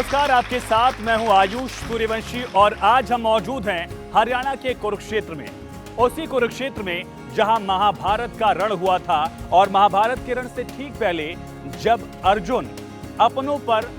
नमस्कार, आपके साथ मैं हूं आयुष सूर्यवंशी और आज हम मौजूद हैं हरियाणा के कुरुक्षेत्र में। उसी कुरुक्षेत्र में जहां महाभारत का रण हुआ था और महाभारत के रण से ठीक पहले जब अर्जुन अपनों पर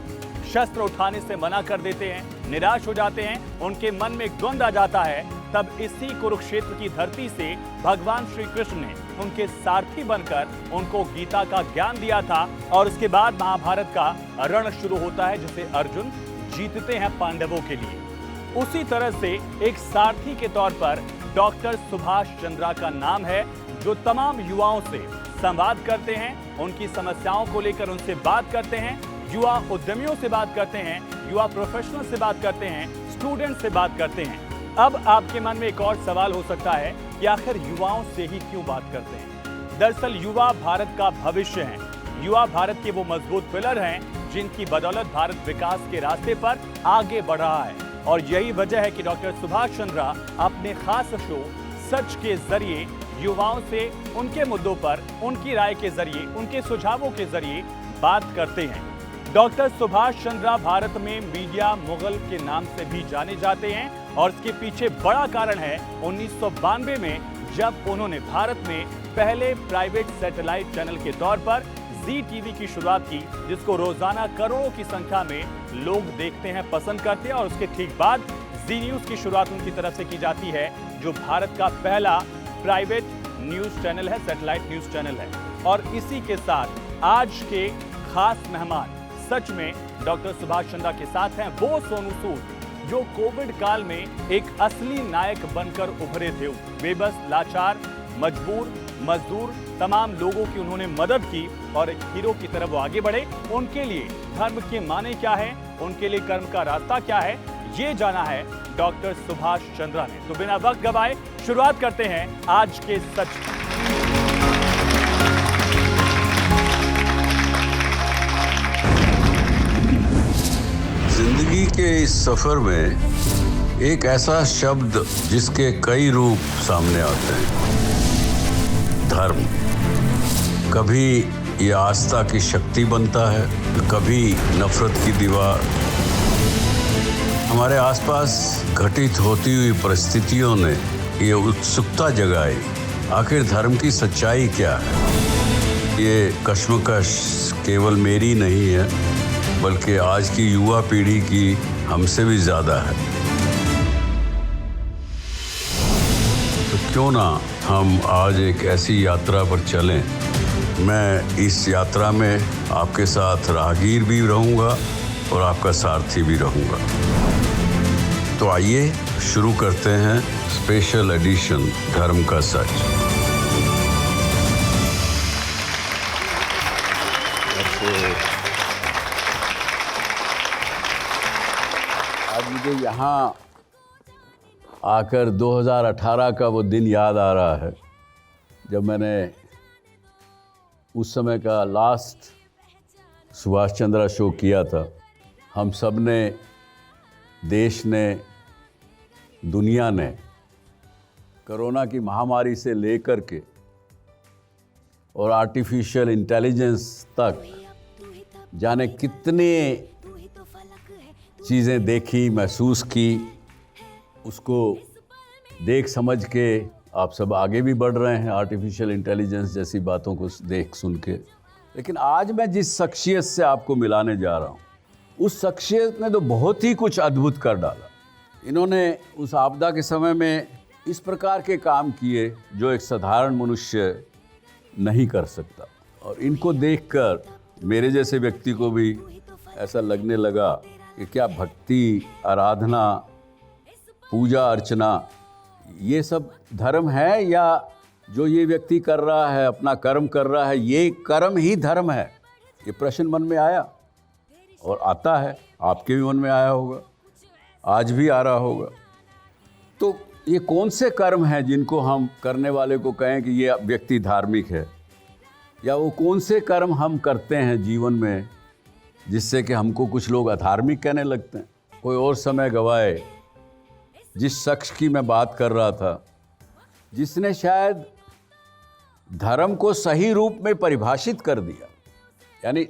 शस्त्र उठाने से मना कर देते हैं, निराश हो जाते हैं, उनके मन में द्वंद आ जाता है, तब इसी कुरुक्षेत्र की धरती से भगवान श्री कृष्ण ने उनके सारथी बनकर उनको गीता का ज्ञान दिया था और उसके बाद महाभारत का रण शुरू होता है जिसे अर्जुन जीतते हैं पांडवों के लिए। उसी तरह से एक सारथी के तौर पर डॉक्टर सुभाष चंद्रा का नाम है, जो तमाम युवाओं से संवाद करते हैं, उनकी समस्याओं को लेकर उनसे बात करते हैं, युवा उद्यमियों से बात करते हैं, युवा प्रोफेशनल से बात करते हैं, स्टूडेंट से बात करते हैं। अब आपके मन में एक और सवाल हो सकता है कि आखिर युवाओं से ही क्यों बात करते हैं। दरअसल युवा भारत का भविष्य हैं। युवा भारत के वो मजबूत पिलर हैं जिनकी बदौलत भारत विकास के रास्ते पर आगे बढ़ रहा है और यही वजह है कि डॉक्टर सुभाष चंद्रा अपने खास शो सच के जरिए युवाओं से उनके मुद्दों पर उनकी राय के जरिए, उनके सुझावों के जरिए बात करते हैं। डॉक्टर सुभाष चंद्रा भारत में मीडिया मुगल के नाम से भी जाने जाते हैं और इसके पीछे बड़ा कारण है 1992 में जब उन्होंने भारत में पहले प्राइवेट सैटेलाइट चैनल के तौर पर जी टीवी की शुरुआत की, जिसको रोजाना करोड़ों की संख्या में लोग देखते हैं, पसंद करते हैं और उसके ठीक बाद जी न्यूज की शुरुआत उनकी तरफ से की जाती है, जो भारत का पहला प्राइवेट न्यूज चैनल है, सैटेलाइट न्यूज चैनल है। और इसी के साथ आज के खास मेहमान सच में डॉक्टर सुभाष चंद्रा के साथ हैं वो सोनू सूद जो कोविड काल में एक असली नायक बनकर उभरे थे। बेबस, लाचार, मजबूर, मजदूर तमाम लोगों की उन्होंने मदद की और एक हीरो की तरफ वो आगे बढ़े। उनके लिए धर्म के माने क्या है, उनके लिए कर्म का रास्ता क्या है, ये जाना है डॉक्टर सुभाष चंद्रा ने। तो बिना वक्त गवाए शुरुआत करते हैं आज के सच। जिंदगी के इस सफर में एक ऐसा शब्द जिसके कई रूप सामने आते हैं, धर्म। कभी ये आस्था की शक्ति बनता है, कभी नफरत की दीवार। हमारे आसपास घटित होती हुई परिस्थितियों ने ये उत्सुकता जगाई, आखिर धर्म की सच्चाई क्या है। ये कश्मकश केवल मेरी नहीं है, बल्कि आज की युवा पीढ़ी की हमसे भी ज्यादा है। तो क्यों ना हम आज एक ऐसी यात्रा पर चलें। मैं इस यात्रा में आपके साथ राहगीर भी रहूंगा और आपका सारथी भी रहूंगा। तो आइए शुरू करते हैं स्पेशल एडिशन धर्म का सच। आज मुझे यहाँ आकर 2018 का वो दिन याद आ रहा है जब मैंने उस समय का लास्ट सुभाष चंद्रा शो किया था। हम सब ने, देश ने, दुनिया ने कोरोना की महामारी से लेकर के और आर्टिफिशियल इंटेलिजेंस तक जाने कितने चीज़ें देखी, महसूस की। उसको देख समझ के आप सब आगे भी बढ़ रहे हैं आर्टिफिशियल इंटेलिजेंस जैसी बातों को देख सुन के। लेकिन आज मैं जिस शख्सियत से आपको मिलाने जा रहा हूँ, उस शख्सियत ने तो बहुत ही कुछ अद्भुत कर डाला। इन्होंने उस आपदा के समय में इस प्रकार के काम किए जो एक साधारण मनुष्य नहीं कर सकता। और इनको देखकर मेरे जैसे व्यक्ति को भी ऐसा लगने लगा कि क्या भक्ति, आराधना, पूजा अर्चना ये सब धर्म है, या जो ये व्यक्ति कर रहा है, अपना कर्म कर रहा है, ये कर्म ही धर्म है। ये प्रश्न मन में आया और आता है, आपके भी मन में आया होगा, आज भी आ रहा होगा। तो ये कौन से कर्म हैं जिनको हम करने वाले को कहें कि ये व्यक्ति धार्मिक है, या वो कौन से कर्म हम करते हैं जीवन में जिससे कि हमको कुछ लोग अधार्मिक कहने लगते हैं। कोई और समय गवाए जिस शख्स की मैं बात कर रहा था, जिसने शायद धर्म को सही रूप में परिभाषित कर दिया, यानी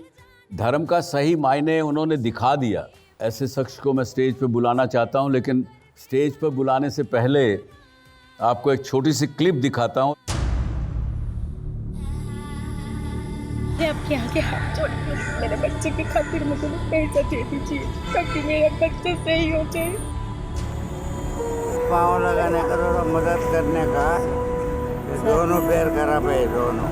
धर्म का सही मायने उन्होंने दिखा दिया। ऐसे शख्स को मैं स्टेज पे बुलाना चाहता हूं, लेकिन स्टेज पर बुलाने से पहले आपको एक छोटी सी क्लिप दिखाता हूं। मैं आपके आगे हाथ जोड़ के मेरे बच्चे की खातिर मुझे पैसा दे दीजिए ताकि मेरा बच्चा सही हो जाए। पाँव लगाने का और मदद करने का, ये दोनों पैर खराब है दोनों।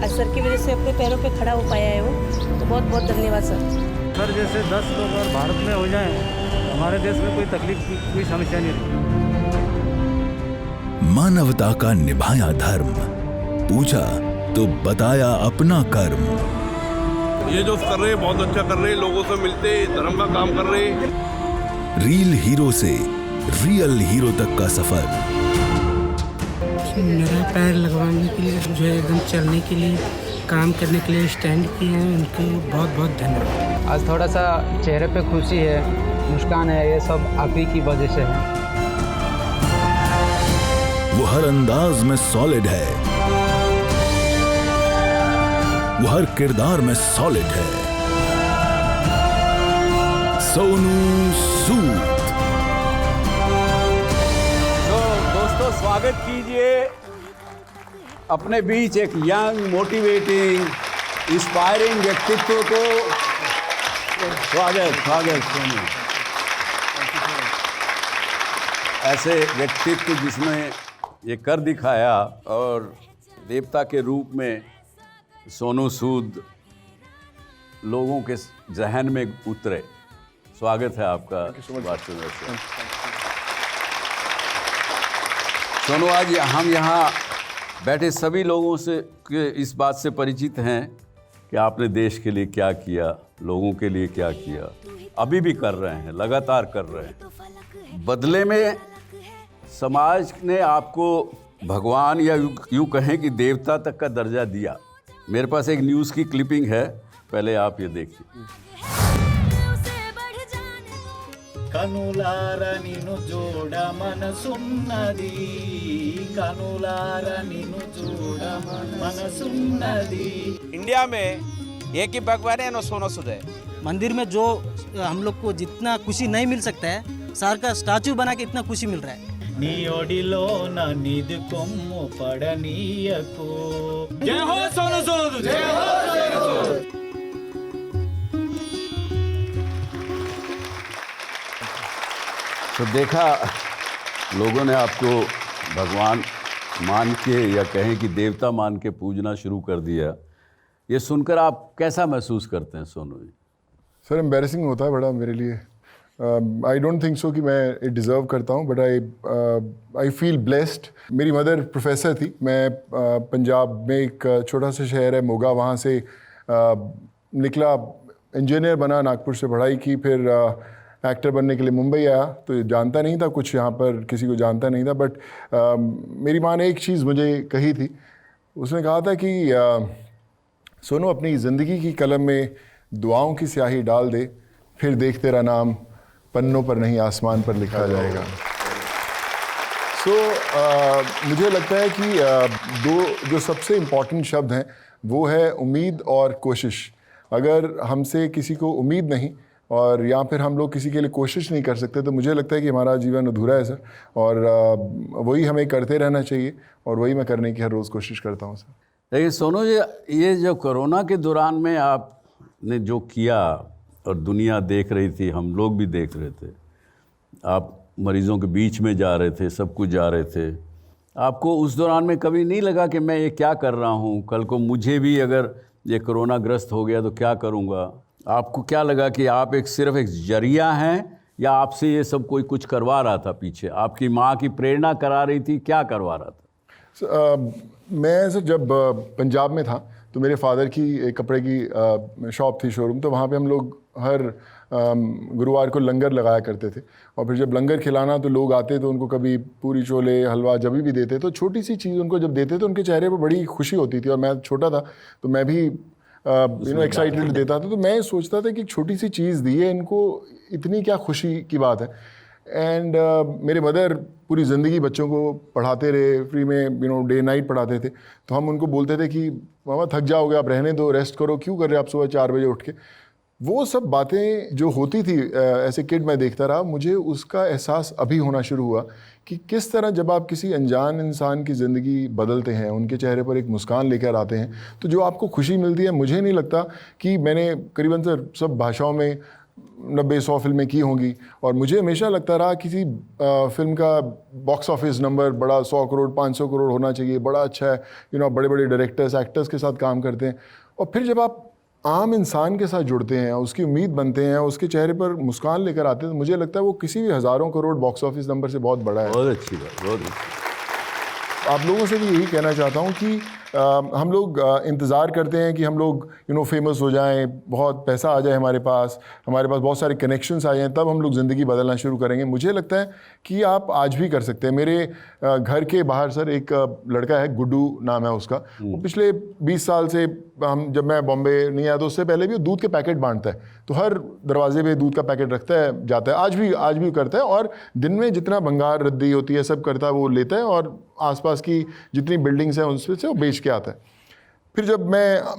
आज सर की वजह से अपने पैरों पे खड़ा हो पाया है वो, तो बहुत बहुत धन्यवाद सर। सर जैसे 10 लोग अगर भारत में हो जाएं, हमारे देश में कोई तकलीफ की कोई समस्या नहीं रही। मानवता का निभाया धर्म, पूछा तो बताया अपना कर्म। ये जो कर रहे हैं बहुत अच्छा कर रहे हैं, लोगों से मिलते धर्म का काम कर रहे हैं। रील हीरो से रियल हीरो तक का सफर। मेरा पैर लगवाने के लिए, जो है एकदम चलने के लिए, काम करने के लिए स्टैंड किए हैं, उनको बहुत बहुत धन्यवाद। आज थोड़ा सा चेहरे पे खुशी है, मुस्कान है, ये सब आप ही की वजह से है। वो हर अंदाज में सॉलिड है, वो हर किरदार में सॉलिड है। सोनू सूद। तो दोस्तों, स्वागत कीजिए अपने बीच एक यंग, मोटिवेटिंग, इंस्पायरिंग व्यक्तित्व को। स्वागत सोनू। ऐसे व्यक्तित्व जिसने ये कर दिखाया और देवता के रूप में सोनू सूद लोगों के जहन में उतरे। स्वागत है आपका। सोनू, आज हम यहाँ बैठे सभी लोगों से इस बात से परिचित हैं कि आपने देश के लिए क्या किया, लोगों के लिए क्या किया, अभी भी कर रहे हैं, लगातार कर रहे हैं। बदले में समाज ने आपको भगवान या यूँ कहें कि देवता तक का दर्जा दिया। मेरे पास एक न्यूज़ की क्लिपिंग है, पहले आप ये देखिए। కనులార నిన్ను చూడ మనసున్నది, కనులార నిన్ను చూడ మనసున్నది। इंडिया में एक ही भगवान है, सोनू सूद है। मंदिर में जो हम लोग को जितना खुशी नहीं मिल सकता है, सर का स्टैचू बना के इतना खुशी मिल रहा है। నీ ఒడిలో నా నిధి కొమ్ము పడనీయకు। జై హో సోనూ సూద్, జై హో సోనూ సూద్। तो देखा, लोगों ने आपको भगवान मान के या कहें कि देवता मान के पूजना शुरू कर दिया। ये सुनकर आप कैसा महसूस करते हैं सोनू जी? सर, एम्बैरेसिंग होता है बड़ा मेरे लिए। आई डोंट थिंक सो कि मैं इट डिज़र्व करता हूँ, बट आई फील ब्लेस्ड। मेरी मदर प्रोफेसर थी। मैं पंजाब में एक छोटा सा शहर है मोगा, वहाँ से निकला, इंजीनियर बना, नागपुर से पढ़ाई की, फिर एक्टर बनने के लिए मुंबई आया। तो जानता नहीं था कुछ, यहाँ पर किसी को जानता नहीं था, बट मेरी माँ ने एक चीज़ मुझे कही थी। उसने कहा था कि सोनू, अपनी ज़िंदगी की कलम में दुआओं की स्याही डाल दे, फिर देख तेरा नाम पन्नों पर नहीं आसमान पर लिखा जाएगा। मुझे लगता है कि दो जो सबसे इम्पॉर्टेंट शब्द हैं वो है उम्मीद और कोशिश। अगर हमसे किसी को उम्मीद नहीं और या फिर हम लोग किसी के लिए कोशिश नहीं कर सकते, तो मुझे लगता है कि हमारा जीवन अधूरा है सर। और वही हमें करते रहना चाहिए, और वही मैं करने की हर रोज़ कोशिश करता हूँ सर। देखिए सोनू जी, ये जो कोरोना के दौरान में आपने जो किया और दुनिया देख रही थी, हम लोग भी देख रहे थे, आप मरीज़ों के बीच में जा रहे थे, सब कुछ जा रहे थे, आपको उस दौरान में कभी नहीं लगा कि मैं ये क्या कर रहा हूँ, कल को मुझे भी अगर ये कोरोना ग्रस्त हो गया तो क्या करूँगा? आपको क्या लगा कि आप सिर्फ एक जरिया हैं, या आपसे ये सब कोई कुछ करवा रहा था पीछे? आपकी माँ की प्रेरणा करा रही थी, क्या करवा रहा था? मैं सर जब पंजाब में था तो मेरे फादर की एक कपड़े की शॉप थी, शोरूम। तो वहाँ पे हम लोग हर गुरुवार को लंगर लगाया करते थे, और फिर जब लंगर खिलाना तो लोग आते तो उनको कभी पूरी छोले हलवा जब भी देते, तो छोटी सी चीज़ उनको जब देते तो उनके चेहरे पर बड़ी खुशी होती थी। और मैं छोटा था तो मैं भी एक्साइटेड देता था। तो मैं सोचता था कि एक छोटी सी चीज़ दी है इनको, इतनी क्या खुशी की बात है। एंड मेरे मदर पूरी ज़िंदगी बच्चों को पढ़ाते रहे, फ्री में डे नाइट पढ़ाते थे। तो हम उनको बोलते थे कि मामा थक जाओगे, आप रहने दो, रेस्ट करो, क्यों कर रहे हो आप सुबह 4 बजे उठ के। वो सब बातें जो होती थी ऐसे किड मैं देखता रहा, मुझे उसका एहसास अभी होना शुरू हुआ कि किस तरह जब आप किसी अनजान इंसान की ज़िंदगी बदलते हैं, उनके चेहरे पर एक मुस्कान लेकर आते हैं, तो जो आपको खुशी मिलती है, मुझे नहीं लगता कि मैंने करीबन सब भाषाओं में 90-100 फिल्में की होंगी, और मुझे हमेशा लगता रहा किसी फिल्म का बॉक्स ऑफिस नंबर बड़ा 100 करोड़ 500 करोड़ होना चाहिए, बड़ा अच्छा है, बड़े बड़े डायरेक्टर्स एक्टर्स के साथ काम करते हैं, और फिर जब आप आम इंसान के साथ जुड़ते हैं, उसकी उम्मीद बनते हैं, उसके चेहरे पर मुस्कान लेकर आते हैं, तो मुझे लगता है वो किसी भी हज़ारों करोड़ बॉक्स ऑफिस नंबर से बहुत बड़ा है। बहुत अच्छी बात, बहुत अच्छी। आप लोगों से भी यही कहना चाहता हूँ कि हम लोग इंतज़ार करते हैं कि हम लोग फेमस हो जाएं, बहुत पैसा आ जाए हमारे पास बहुत सारे कनेक्शंस आ जाएं, तब हम लोग ज़िंदगी बदलना शुरू करेंगे। मुझे लगता है कि आप आज भी कर सकते हैं। मेरे घर के बाहर सर एक लड़का है, गुड्डू नाम है उसका, वो पिछले 20 साल से, जब मैं बॉम्बे नहीं आया तो उससे पहले भी वो दूध के पैकेट बांटता है, तो हर दरवाजे पे दूध का पैकेट रखता है, जाता है, आज भी करता है, और दिन में जितना भंगार रद्दी होती है सब करता है, वो लेता है और आसपास की जितनी बिल्डिंग्स हैं उनसे से वो बेच के आता है। फिर जब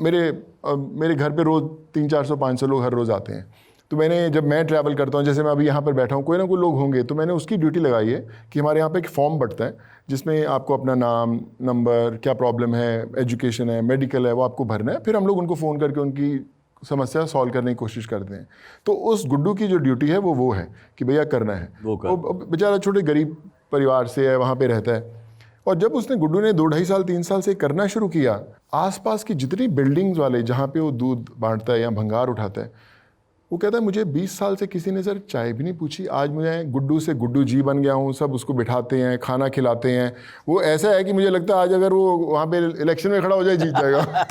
मेरे घर पे रोज़ 300-400-500 लोग हर रोज़ आते हैं, तो जब मैं ट्रैवल करता हूँ, जैसे मैं अभी यहाँ पर बैठा हूँ, कोई ना कोई लोग होंगे, तो मैंने उसकी ड्यूटी लगाई है कि हमारे यहाँ पे एक फॉर्म बंटता है जिसमें आपको अपना नाम, नंबर, क्या प्रॉब्लम है, एजुकेशन है, मेडिकल है, वो आपको भरना है। फिर हम लोग उनको फ़ोन करके उनकी समस्या सॉल्व करने की कोशिश करते हैं। तो उस गुड्डू की जो ड्यूटी है वो है कि भैया करना है। वो बेचारा छोटे गरीब परिवार से है, वहाँ पे रहता है, और जब गुड्डू ने 2-2.5 साल 3 साल से करना शुरू किया, आसपास की जितनी बिल्डिंग्स वाले जहाँ पे वो दूध बांटता है या भंगार उठाता है, वो कहता है मुझे 20 साल से किसी ने सर चाय भी नहीं पूछी, आज मैं गुड्डू से गुड्डू जी बन गया हूँ, सब उसको बिठाते हैं, खाना खिलाते हैं। वो ऐसा है कि मुझे लगता है आज अगर वो वहाँ पे इलेक्शन में खड़ा हो जाए जीत जाएगा।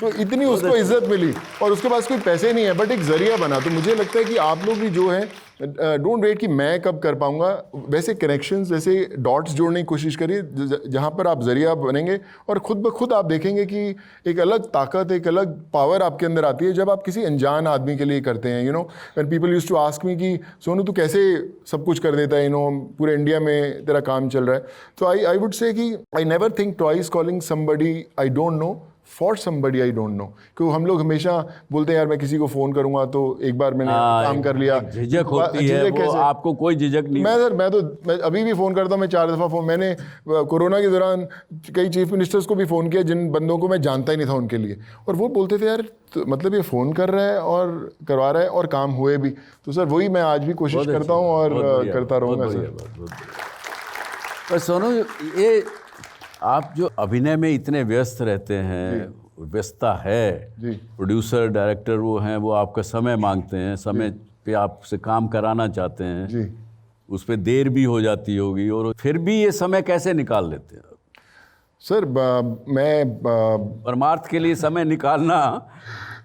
तो इतनी उसको इज्जत मिली, और उसके पास कोई पैसे नहीं है, बट एक ज़रिया बना। तो मुझे लगता है कि आप लोग भी जो है, डोंट वेट कि मैं कब कर पाऊँगा, वैसे कनेक्शंस, वैसे डॉट्स जोड़ने की कोशिश करिए जहाँ पर आप ज़रिया बनेंगे, और ख़ुद ब खुद आप देखेंगे कि एक अलग ताकत, एक अलग पावर आपके अंदर आती है जब आप किसी अनजान आदमी के लिए करते हैं। When people used to ask me कि सोनू तू कैसे सब कुछ कर देता है, पूरे इंडिया में तेरा काम चल रहा है, तो आई वुड से कि I never think twice calling somebody I don't know for somebody I don't know. क्योंकि हम लोग हमेशा बोलते हैं यार मैं किसी को फ़ोन करूंगा तो एक बार मैंने काम कर लिया, झिझक होती है, वो आपको कोई झिझक नहीं। मैं अभी भी फ़ोन करता हूँ, मैं 4 दफ़ा फ़ोन, मैंने कोरोना के दौरान कई चीफ मिनिस्टर्स को भी फ़ोन किया जिन बंदों को मैं जानता ही नहीं था उनके लिए, और वो बोलते थे यार तो मतलब ये फ़ोन कर रहा है और करवा रहा है और काम हुए भी। तो सर वही मैं आज भी कोशिश करता हूँ और करता रहूँगा सर। सोनू, ये आप जो अभिनय में इतने व्यस्त रहते हैं, व्यस्तता है, प्रोड्यूसर डायरेक्टर वो हैं, वो आपका समय मांगते हैं, समय पे आपसे काम कराना चाहते हैं, उस पर देर भी हो जाती होगी, और फिर भी ये समय कैसे निकाल लेते हैं सर? मैं परमार्थ के लिए समय निकालना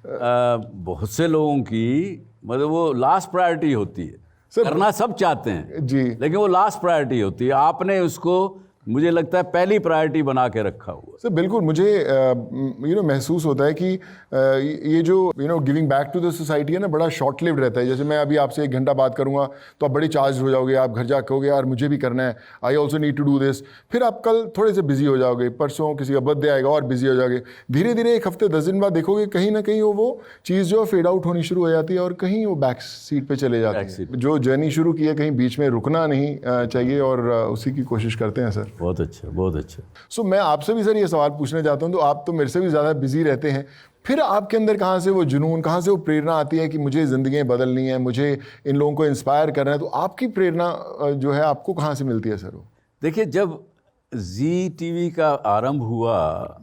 बहुत से लोगों की मतलब वो लास्ट प्रायोरिटी होती है। करना सब चाहते हैं जी, लेकिन वो लास्ट प्रायोरिटी होती है। आपने उसको मुझे लगता है पहली प्रायोरिटी बना के रखा हुआ। सर बिल्कुल, मुझे महसूस होता है कि ये जो giving back to the society है ना, बड़ा शॉर्ट लिव्ड रहता है। जैसे मैं अभी आपसे 1 घंटा बात करूंगा तो आप बड़े चार्ज हो जाओगे, आप घर जाकर कहोगे यार मुझे भी करना है, I also need to do this. फिर आप कल थोड़े से बिजी हो जाओगे, परसों किसी का बर्थडे आएगा और बिजी हो जाओगे। धीरे धीरे 1 हफ्ते 10 दिन बाद देखोगे कहीं ना कहीं वो चीज़ जो फेड आउट होनी शुरू हो जाती है और कहीं वो बैक सीट पर चले जाते हैं। जो जर्नी शुरू की है कहीं बीच में रुकना नहीं चाहिए, और उसी की कोशिश करते हैं सर। बहुत अच्छा, बहुत अच्छा। सो मैं आपसे भी सर ये सवाल पूछना चाहता हूँ, तो आप तो मेरे से भी ज़्यादा बिजी रहते हैं, फिर आपके अंदर कहाँ से वो जुनून, कहाँ से वो प्रेरणा आती है कि मुझे ज़िंदगी बदलनी है, मुझे इन लोगों को इंस्पायर करना है? तो आपकी प्रेरणा जो है आपको कहाँ से मिलती है सर? वो देखिए, जब जी टीवी का आरंभ हुआ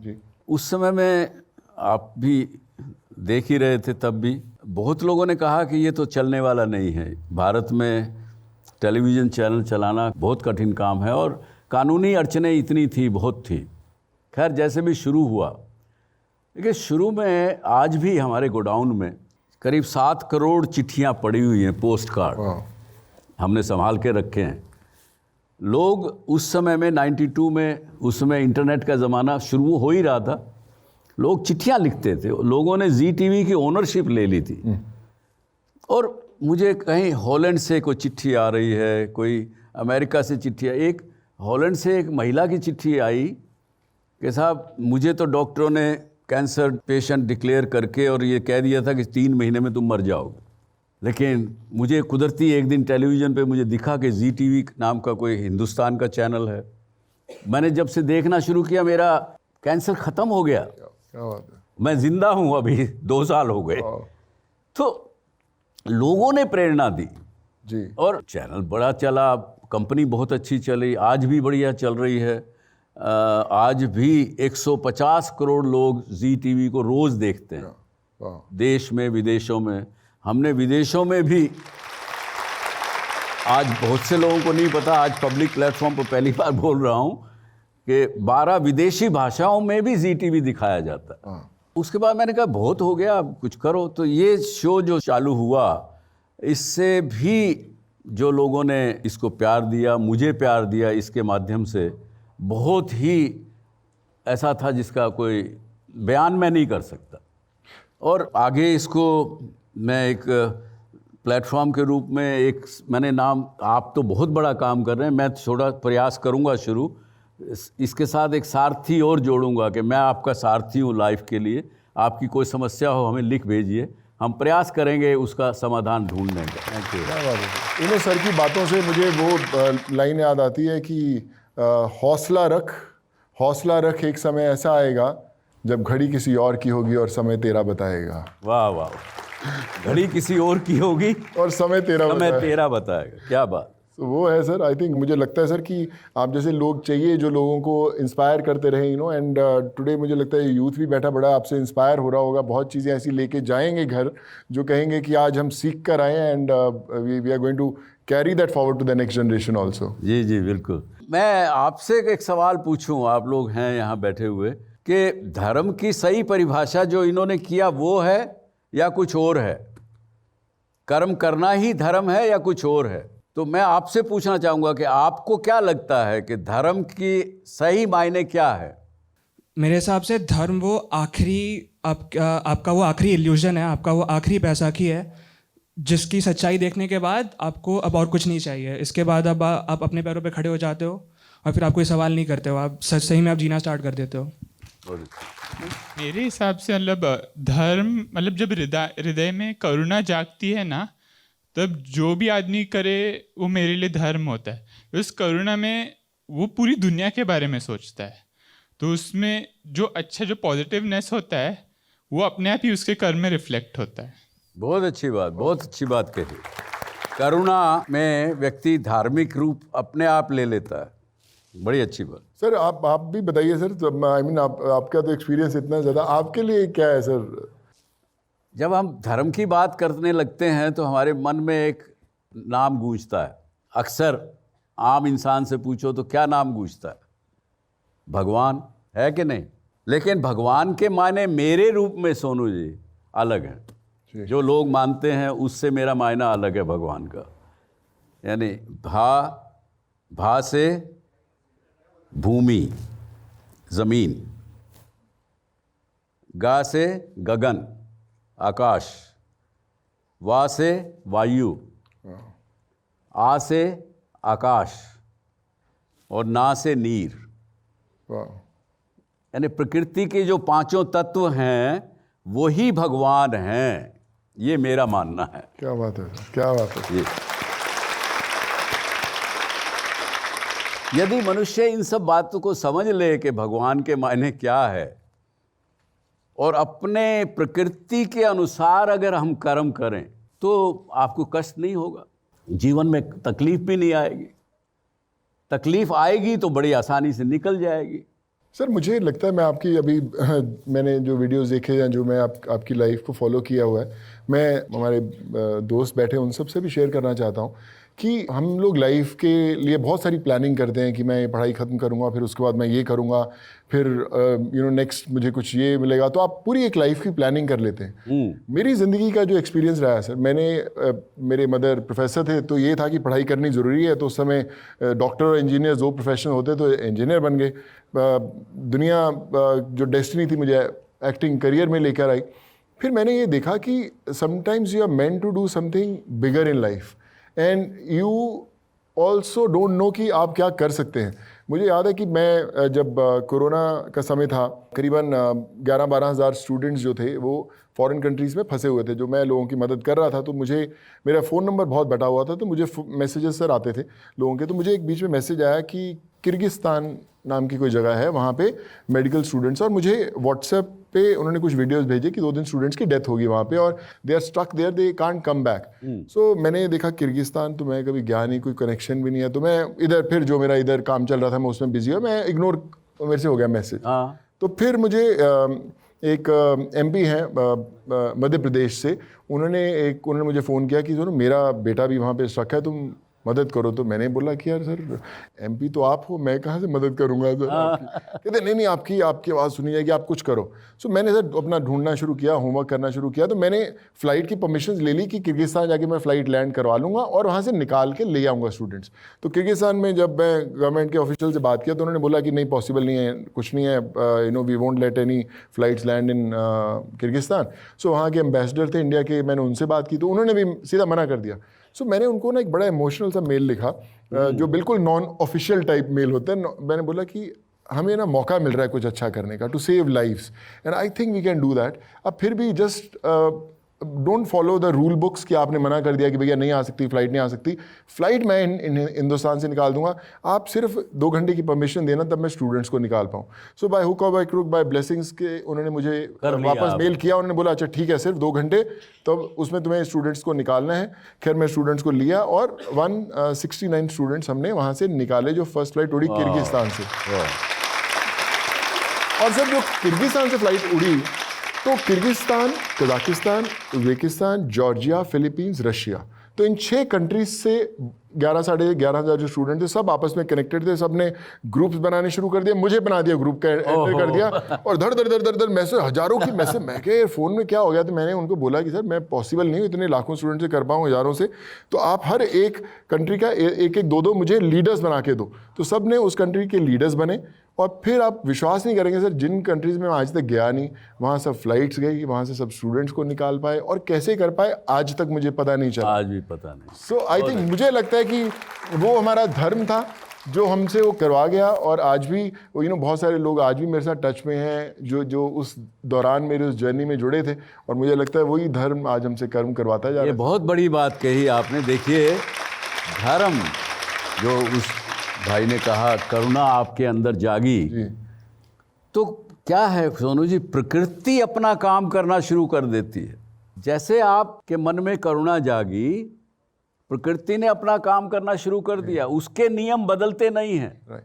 उस समय में आप भी देख ही रहे थे, तब भी बहुत लोगों ने कहा कि ये तो चलने वाला नहीं है, भारत में टेलीविज़न चैनल चलाना बहुत कठिन काम है, और कानूनी अड़चनें इतनी थी, बहुत थी। खैर जैसे भी शुरू हुआ, देखिए शुरू में आज भी हमारे गोडाउन में करीब 7 करोड़ चिट्ठियाँ पड़ी हुई हैं, पोस्ट कार्ड हमने संभाल के रखे हैं। लोग उस समय में 92 में, उस समय इंटरनेट का ज़माना शुरू हो ही रहा था, लोग चिट्ठियाँ लिखते थे। लोगों ने जी टीवी की ओनरशिप ले ली थी, और मुझे कहीं हॉलैंड से कोई चिट्ठी आ रही है, कोई अमेरिका से चिट्ठी। एक हॉलैंड से एक महिला की चिट्ठी आई कि साहब मुझे तो डॉक्टरों ने कैंसर पेशेंट डिक्लेयर करके और ये कह दिया था कि 3 महीने में तुम मर जाओगे। लेकिन मुझे कुदरती एक दिन टेलीविज़न पे मुझे दिखा कि ZTV नाम का कोई हिंदुस्तान का चैनल है। मैंने जब से देखना शुरू किया मेरा कैंसर ख़त्म हो गया। क्या बात है। मैं ज़िंदा हूँ, अभी 2 साल हो गए। तो लोगों ने प्रेरणा दी जी, और चैनल बड़ा चला, कंपनी बहुत अच्छी चली, आज भी बढ़िया चल रही है। आज भी 150 करोड़ लोग ZTV को रोज़ देखते हैं, देश में विदेशों में। हमने विदेशों में भी, आज बहुत से लोगों को नहीं पता, आज पब्लिक प्लेटफॉर्म पर पहली बार बोल रहा हूँ कि 12 विदेशी भाषाओं में भी ZTV दिखाया जाता है। उसके बाद मैंने कहा बहुत हो गया, अब कुछ करो। तो ये शो जो चालू हुआ, इससे भी जो लोगों ने इसको प्यार दिया, मुझे प्यार दिया, इसके माध्यम से बहुत ही ऐसा था जिसका कोई बयान मैं नहीं कर सकता। और आगे इसको मैं एक प्लेटफॉर्म के रूप में एक मैंने नाम, आप तो बहुत बड़ा काम कर रहे हैं, मैं थोड़ा प्रयास करूंगा शुरू, इसके साथ एक सारथी और जोड़ूंगा कि मैं आपका सारथी हूँ लाइफ के लिए। आपकी कोई समस्या हो हमें लिख भेजिए, हम प्रयास करेंगे उसका समाधान ढूंढने का। Thank you. क्या बात है। इन्हें सर की बातों से मुझे वो लाइन याद आती है कि हौसला रख, एक समय ऐसा आएगा जब घड़ी किसी और की होगी और समय तेरा बताएगा। वाह वाह, घड़ी किसी और की होगी और समय तेरा बताएगा। क्या बात। तो वो है सर। आई थिंक मुझे लगता है सर कि आप जैसे लोग चाहिए जो लोगों को इंस्पायर करते रहे, एंड टुडे मुझे लगता है यूथ भी बैठा बड़ा आपसे इंस्पायर हो रहा होगा। बहुत चीज़ें ऐसी लेके जाएंगे घर जो कहेंगे कि आज हम सीख कर आए हैं, and we are going to carry that forward to the next generation also. जी जी बिल्कुल। मैं आपसे एक सवाल पूछूं, आप लोग हैं यहाँ बैठे हुए, कि धर्म की सही परिभाषा जो इन्होंने किया वो है या कुछ और है? कर्म करना ही धर्म है या कुछ और है? तो मैं आपसे पूछना चाहूँगा कि आपको क्या लगता है कि धर्म की सही मायने क्या है? मेरे हिसाब से धर्म वो आखिरी आपका वो आखिरी इल्यूजन है, आपका वो आखिरी बैसाखी है जिसकी सच्चाई देखने के बाद आपको अब और कुछ नहीं चाहिए। इसके बाद अब आप अपने पैरों पे खड़े हो जाते हो और फिर आप कोई सवाल नहीं करते हो, आप सही में आप जीना स्टार्ट कर देते हो। मेरे हिसाब से मतलब धर्म मतलब जब हृदय में करुणा जागती है ना, तब जो भी आदमी करे वो मेरे लिए धर्म होता है। उस करुणा में वो पूरी दुनिया के बारे में सोचता है, तो उसमें जो अच्छा जो पॉजिटिवनेस होता है वो अपने आप ही उसके कर्म में रिफ्लेक्ट होता है। बहुत अच्छी बात कही। करुणा में व्यक्ति धार्मिक रूप अपने आप ले लेता है, बड़ी अच्छी बात। सर आप भी बताइए सर, आई मीन आपका तो एक्सपीरियंस इतना ज़्यादा, आपके लिए क्या है सर? जब हम धर्म की बात करने लगते हैं तो हमारे मन में एक नाम गूंजता है। अक्सर आम इंसान से पूछो तो क्या नाम गूंजता है? भगवान, है कि नहीं? लेकिन भगवान के मायने मेरे रूप में सोनू जी अलग हैं। जो लोग मानते हैं उससे मेरा मायना अलग है भगवान का। यानी भा से भूमि ज़मीन, गा से गगन आकाश, वा से वायु, आ से आकाश और ना से नीर। यानी प्रकृति के जो 5 तत्व हैं वही भगवान हैं, ये मेरा मानना है। क्या बात है, क्या बात है। ये यदि मनुष्य इन सब बातों को समझ ले कि भगवान के मायने क्या है और अपने प्रकृति के अनुसार अगर हम कर्म करें तो आपको कष्ट नहीं होगा, जीवन में तकलीफ भी नहीं आएगी। तकलीफ आएगी तो बड़ी आसानी से निकल जाएगी। सर मुझे लगता है मैं आपकी अभी मैंने जो वीडियोस देखे हैं, जो मैं आपकी लाइफ को फॉलो किया हुआ है, मैं हमारे दोस्त बैठे उन सब से भी शेयर करना चाहता हूँ कि हम लोग लाइफ के लिए बहुत सारी प्लानिंग करते हैं कि मैं पढ़ाई ख़त्म करूँगा, फिर उसके बाद मैं ये करूँगा, फिर नेक्स्ट मुझे कुछ ये मिलेगा। तो आप पूरी एक लाइफ की प्लानिंग कर लेते हैं। मेरी ज़िंदगी का जो एक्सपीरियंस रहा है सर, मेरे मदर प्रोफेसर थे, तो ये था कि पढ़ाई करनी ज़रूरी है। तो उस समय डॉक्टर और इंजीनियर 2 प्रोफेशन होते, तो इंजीनियर बन गए। दुनिया जो डेस्टिनी थी मुझे एक्टिंग करियर में लेकर आई। फिर मैंने ये देखा कि sometimes you are meant to do something bigger in life and you also don't know कि आप क्या कर सकते हैं। मुझे याद है कि मैं जब कोरोना का समय था, करीबन 11-12 हज़ार स्टूडेंट्स जो थे वो फॉरेन कंट्रीज़ में फंसे हुए थे, जो मैं लोगों की मदद कर रहा था। तो मुझे मेरा फ़ोन नंबर बहुत बटा हुआ था, तो मुझे मैसेजेस सर आते थे लोगों के। तो मुझे एक बीच में मैसेज आया कि किर्गिस्तान नाम की कोई जगह है, वहाँ पे मेडिकल स्टूडेंट्स, और मुझे व्हाट्सएप पे उन्होंने कुछ वीडियोस भेजे कि 2 दिन स्टूडेंट्स की डेथ होगी वहाँ पे और they are stuck there, they can't come back. So मैंने देखा किर्गिस्तान, तो मैं कभी गया नहीं, कोई कनेक्शन भी नहीं है, तो मैं इधर फिर जो मेरा इधर काम चल रहा था मैं उसमें बिजी हुआ, मैं इग्नोर मेरे से हो गया मैसेज। तो फिर मुझे एक MP हैं मध्य प्रदेश से, उन्होंने मुझे फ़ोन किया कि सुनो मेरा बेटा भी वहाँ पे स्टक है, तुम मदद करो। तो मैंने बोला कि यार सर MP तो आप हो, मैं कहाँ से मदद करूँगा सर आपकी। कहते नहीं आपकी आवाज़ सुनी जाएगी, आप कुछ करो। सो मैंने सर अपना ढूंढना शुरू किया, होमवर्क करना शुरू किया। तो मैंने फ़्लाइट की परमिशन ले ली कि किर्गिस्तान जाके मैं फ़्लाइट लैंड करवा लूँगा और वहाँ से निकाल के ले आऊँगा स्टूडेंट्स। तो किर्गिस्तान में जब मैं गवर्नमेंट के ऑफिशियल से बात किया तो उन्होंने बोला कि नहीं, पॉसिबल नहीं है, कुछ नहीं है, we won't let any flights land in Kyrgyzstan. So वहाँ के एम्बेसडर थे इंडिया के, मैंने उनसे बात की तो उन्होंने भी सीधा मना कर दिया। सो मैंने उनको ना एक बड़ा इमोशनल सा मेल लिखा, जो बिल्कुल नॉन ऑफिशियल टाइप मेल होता है। मैंने बोला कि हमें ना मौका मिल रहा है कुछ अच्छा करने का, to save lives, and I think we can do that. अब फिर भी just don't follow the rule books कि आपने मना कर दिया कि भैया नहीं आ सकती फ़्लाइट, नहीं आ सकती फ़्लाइट, मैं हिंदुस्तान से निकाल दूंगा, आप सिर्फ 2 घंटे की परमिशन देना, तब मैं स्टूडेंट्स को निकाल पाऊँ। सो बाय हुक और बाय क्रुक, बाय ब्लेसिंग्स के उन्होंने मुझे वापस मेल किया, उन्होंने बोला अच्छा ठीक है, सिर्फ 2 घंटे, तब उसमें तुम्हें स्टूडेंट्स को निकालना है। खैर मैं स्टूडेंट्स को लिया और 169 स्टूडेंट्स हमने वहाँ से निकाले, जो फर्स्ट फ्लाइट उड़ी किर्गिस्तान से। और सर जो किर्गिस्तान से फ़्लाइट उड़ी, तो Kyrgyzstan, Kazakhstan, Uzbekistan, Georgia, Philippines, Russia, तो इन 6 कंट्रीज से 11-11.5 हज़ार जो स्टूडेंट थे सब आपस में कनेक्टेड थे। सब ने ग्रुप्स बनाने शुरू कर दिए, मुझे बना दिया, ग्रुप का एंटर कर दिया, और धड़ धड़ मैसेज, हज़ारों की मैसेज। मैं कह फ़ोन में क्या हो गया? तो मैंने उनको बोला कि सर मैं पॉसिबल नहीं हूँ इतने लाखों स्टूडेंट से कर पाऊँ, हज़ारों से, तो आप हर एक कंट्री का एक 2-2 मुझे लीडर्स बना के दो। तो सब ने उस कंट्री के लीडर्स बने, और फिर आप विश्वास नहीं करेंगे सर, जिन कंट्रीज़ में मैं आज तक गया नहीं, वहाँ सब फ्लाइट्स गई, वहाँ से सब स्टूडेंट्स को निकाल पाए, और कैसे कर पाए आज तक मुझे पता नहीं चला। आज भी पता नहीं। सो आई थिंक मुझे लगता है कि वो हमारा धर्म था जो हमसे वो करवा गया, और आज भी बहुत सारे लोग आज भी मेरे साथ टच में हैं जो उस दौरान मेरे उस जर्नी में जुड़े थे, और मुझे लगता है वही धर्म आज हमसे कर्म करवाता जा रहा है। ये बहुत बड़ी बात कही आपने। देखिए धर्म, जो उस भाई ने कहा करुणा आपके अंदर जागी, तो क्या है सोनू जी, प्रकृति अपना काम करना शुरू कर देती है। जैसे आपके मन में करुणा जागी, प्रकृति ने अपना काम करना शुरू कर दिया। उसके नियम बदलते नहीं हैं।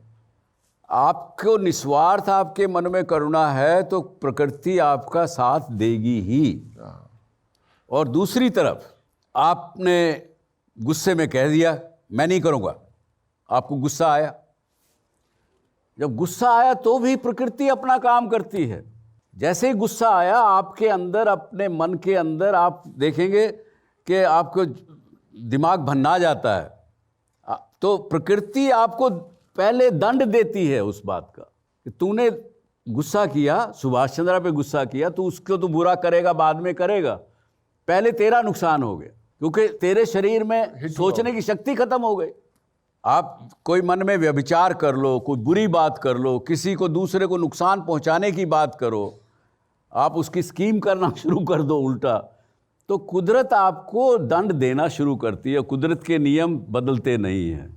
आपको निस्वार्थ आपके मन में करुणा है तो प्रकृति आपका साथ देगी ही। और दूसरी तरफ आपने गुस्से में कह दिया मैं नहीं करूँगा, आपको गुस्सा आया, जब गुस्सा आया तो भी प्रकृति अपना काम करती है। जैसे ही गुस्सा आया आपके अंदर, अपने मन के अंदर, आप देखेंगे कि आपको दिमाग भन्ना जाता है, तो प्रकृति आपको पहले दंड देती है उस बात का कि तूने गुस्सा किया, सुभाष चंद्र पे गुस्सा किया, तो उसको तो बुरा करेगा, बाद में करेगा, पहले तेरा नुकसान हो गया, क्योंकि तेरे शरीर में सोचने की शक्ति खत्म हो गई। आप कोई मन में व्यभिचार कर लो, कोई बुरी बात कर लो, किसी को दूसरे को नुकसान पहुंचाने की बात करो, आप उसकी स्कीम करना शुरू कर दो उल्टा, तो कुदरत आपको दंड देना शुरू करती है। कुदरत के नियम बदलते नहीं हैं।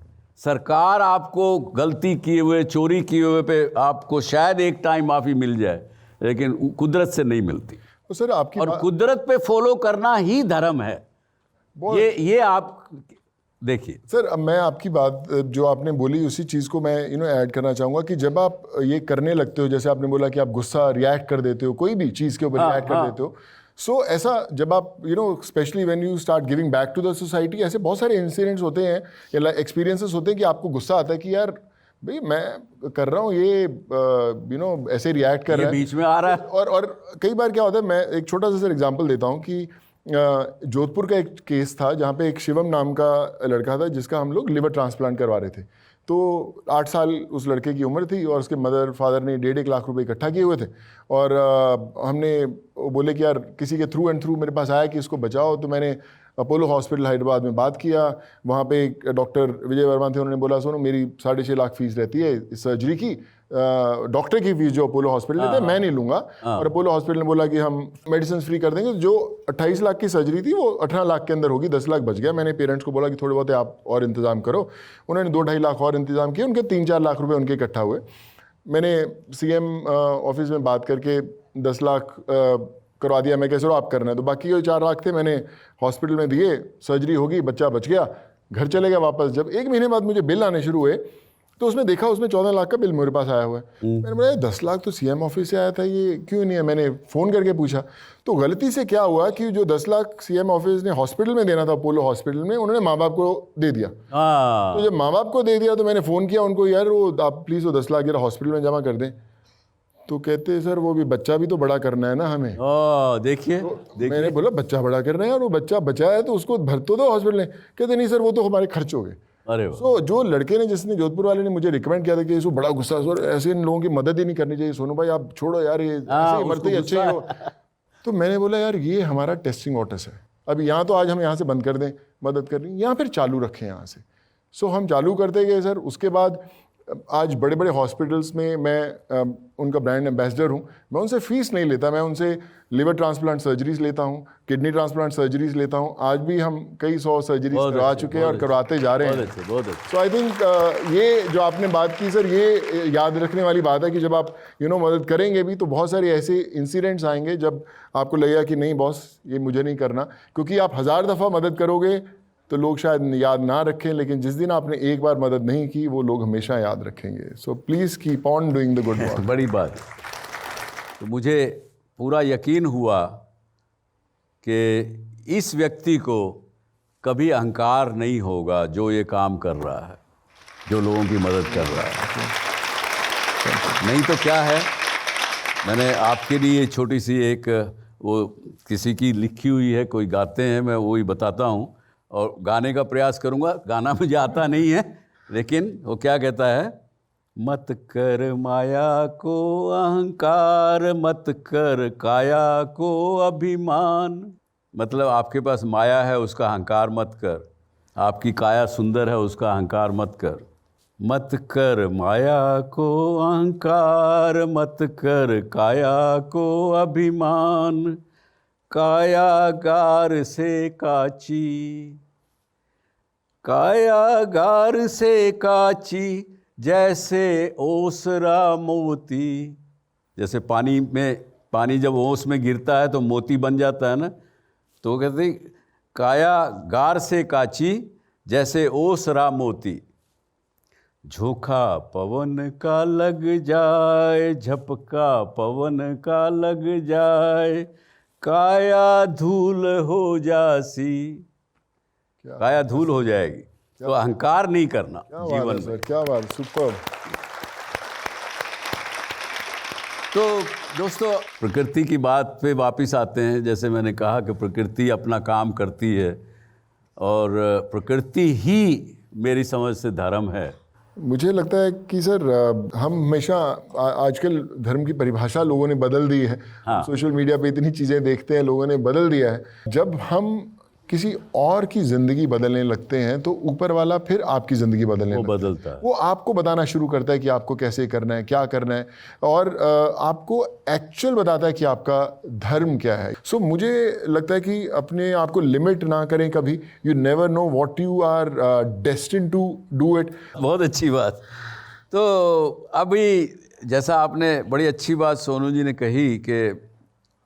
सरकार आपको गलती किए हुए, चोरी किए हुए पे आपको शायद एक टाइम माफ़ी मिल जाए, लेकिन कुदरत से नहीं मिलती। तो सर आपकी और कुदरत पे फॉलो करना ही धर्म है। ये आप देखिए सर, अब मैं आपकी बात जो आपने बोली उसी चीज़ को मैं ऐड करना चाहूँगा कि जब आप ये करने लगते हो, जैसे आपने बोला कि आप गुस्सा रिएक्ट कर देते हो, कोई भी चीज़ के ऊपर रिएक्ट कर देते हो, सो ऐसा जब आप specially when you start giving back to the society, ऐसे बहुत सारे इंसिडेंट्स होते हैं या एक्सपीरियंसेस होते हैं कि आपको गुस्सा आता है कि यार भाई मैं कर रहा हूँ ये ऐसे रिएक्ट कर रहा है, बीच में आ रहा है। और कई बार क्या होता है, मैं एक छोटा सा सर एग्जांपल देता हूँ कि जोधपुर का एक केस था जहाँ पे एक शिवम नाम का लड़का था जिसका हम लोग लिवर ट्रांसप्लांट करवा रहे थे। तो 8 साल उस लड़के की उम्र थी और उसके मदर फादर ने 1.5 लाख रुपए इकट्ठा किए हुए थे, और हमने बोले कि यार किसी के थ्रू एंड थ्रू मेरे पास आया कि इसको बचाओ, तो मैंने अपोलो हॉस्पिटल हैदराबाद में बात किया। वहाँ पे एक डॉक्टर विजय वर्मा थे, उन्होंने बोला सुनो मेरी 6.5 लाख फीस रहती है इस सर्जरी की, डॉक्टर की फीस जो अपोलो हॉस्पिटल लेते हैं मैं नहीं लूँगा। और अपोलो हॉस्पिटल ने बोला कि हम मेडिसिन फ्री कर देंगे। जो 28 लाख की सर्जरी थी वो 18 लाख के अंदर होगी, 10 लाख बच गया। मैंने पेरेंट्स को बोला कि थोड़े बहुत आप और इंतज़ाम करो, उन्होंने 2-2.5 लाख और इंतज़ाम किए, उनके 3-4 लाख रुपये उनके इकट्ठा हुए। मैंने CM ऑफिस में बात करके 10 लाख करवा दिया। मैं कैसे आप करना है, तो बाकी जो 4 लाख थे मैंने हॉस्पिटल में दिए, सर्जरी होगी, बच्चा बच गया, घर चले गया वापस। जब 1 महीने बाद मुझे बिल आने शुरू हुए तो उसमें देखा उसमें 14 लाख का बिल मेरे पास आया हुआ है। मैंने बोला 10 लाख तो CM ऑफिस से आया था, ये क्यों नहीं है? मैंने फ़ोन करके पूछा तो गलती से क्या हुआ कि जो 10 लाख CM ऑफिस ने हॉस्पिटल में देना था अपोलो हॉस्पिटल में, उन्होंने माँ बाप को दे दिया। तो जब माँ बाप को दे दिया तो मैंने फ़ोन किया उनको, यार वो आप प्लीज़ वो 10 लाख जरा हॉस्पिटल में जमा कर दें। तो कहते सर वो भी बच्चा भी तो बड़ा करना है ना हमें। देखिए मैंने बोला बच्चा बड़ा करना है और वो बच्चा बचा है तो उसको भर तो दो हॉस्पिटल में। कहते नहीं सर वो तो हमारे खर्च हो गए। अरे सो जो लड़के ने, जिसने जोधपुर वाले ने मुझे रिकमेंड किया था कि इसको बड़ा गुस्सा, सर ऐसे इन लोगों की मदद ही नहीं करनी चाहिए, सोनू भाई आप छोड़ो यार, ये ऐसे ही मरते ही अच्छे हो। तो मैंने बोला यार ये हमारा टेस्टिंग वाटर्स है, अब यहाँ तो आज हम यहाँ से बंद कर दें मदद करनी, यहाँ फिर चालू रखें यहाँ से। सो हम चालू करते गए सर। उसके बाद आज बड़े बड़े हॉस्पिटल्स में मैं उनका ब्रांड एम्बेसडर हूँ। मैं उनसे फ़ीस नहीं लेता, मैं उनसे लिवर ट्रांसप्लांट सर्जरीज लेता हूँ, किडनी ट्रांसप्लांट सर्जरीज लेता हूँ। आज भी हम कई 100 सर्जरीज करवा चुके हैं और करवाते जा रहे हैं। सो आई थिंक ये जो आपने बात की सर, ये याद रखने वाली बात है कि जब आप मदद करेंगे भी तो बहुत सारे ऐसे इंसिडेंट्स आएंगे जब आपको लगेगा कि नहीं बॉस ये मुझे नहीं करना, क्योंकि आप 1000 दफ़ा मदद करोगे तो लोग शायद याद ना रखें, लेकिन जिस दिन आपने एक बार मदद नहीं की वो लोग हमेशा याद रखेंगे। So please keep on doing the good work. बड़ी बात। तो मुझे पूरा यकीन हुआ कि इस व्यक्ति को कभी अहंकार नहीं होगा जो ये काम कर रहा है, जो लोगों की मदद कर रहा है। नहीं तो क्या है, मैंने आपके लिए छोटी सी एक वो किसी की लिखी हुई है, कोई गाते हैं, मैं वही बताता हूँ और गाने का प्रयास करूँगा। गाना मुझे आता नहीं है, लेकिन वो क्या कहता है, मत कर माया को अहंकार, मत कर काया को अभिमान। मतलब आपके पास माया है उसका अहंकार मत कर, आपकी काया सुंदर है उसका अहंकार मत कर। मत कर माया को अहंकार, मत कर काया को अभिमान। कायागार से काची, कायागार से काची, जैसे ओसरा मोती। जैसे पानी जब ओस में गिरता है तो मोती बन जाता है ना, तो वो कहते कायागार से काची, जैसे ओसरा मोती। झोंका पवन का लग जाए, झपका पवन का लग जाए, काया धूल हो जासी। काया धूल हो जाएगी। तो अहंकार नहीं करना जीवन में। क्या बात, सुपर। तो दोस्तों प्रकृति की बात पे वापस आते हैं। जैसे मैंने कहा कि प्रकृति अपना काम करती है और प्रकृति ही मेरी समझ से धर्म है। मुझे लगता है कि सर हम हमेशा आजकल धर्म की परिभाषा लोगों ने बदल दी है। सोशल मीडिया पे इतनी चीज़ें देखते हैं, लोगों ने बदल दिया है। जब हम किसी और की ज़िंदगी बदलने लगते हैं तो ऊपर वाला फिर आपकी ज़िंदगी बदलने बदलता है। वो आपको बताना शुरू करता है कि आपको कैसे करना है, क्या करना है, और आपको एक्चुअल बताता है कि आपका धर्म क्या है। सो मुझे लगता है कि अपने आप को लिमिट ना करें कभी। You never know what you are destined to do it. बहुत अच्छी बात। तो अभी जैसा आपने बड़ी अच्छी बात सोनू जी ने कही कि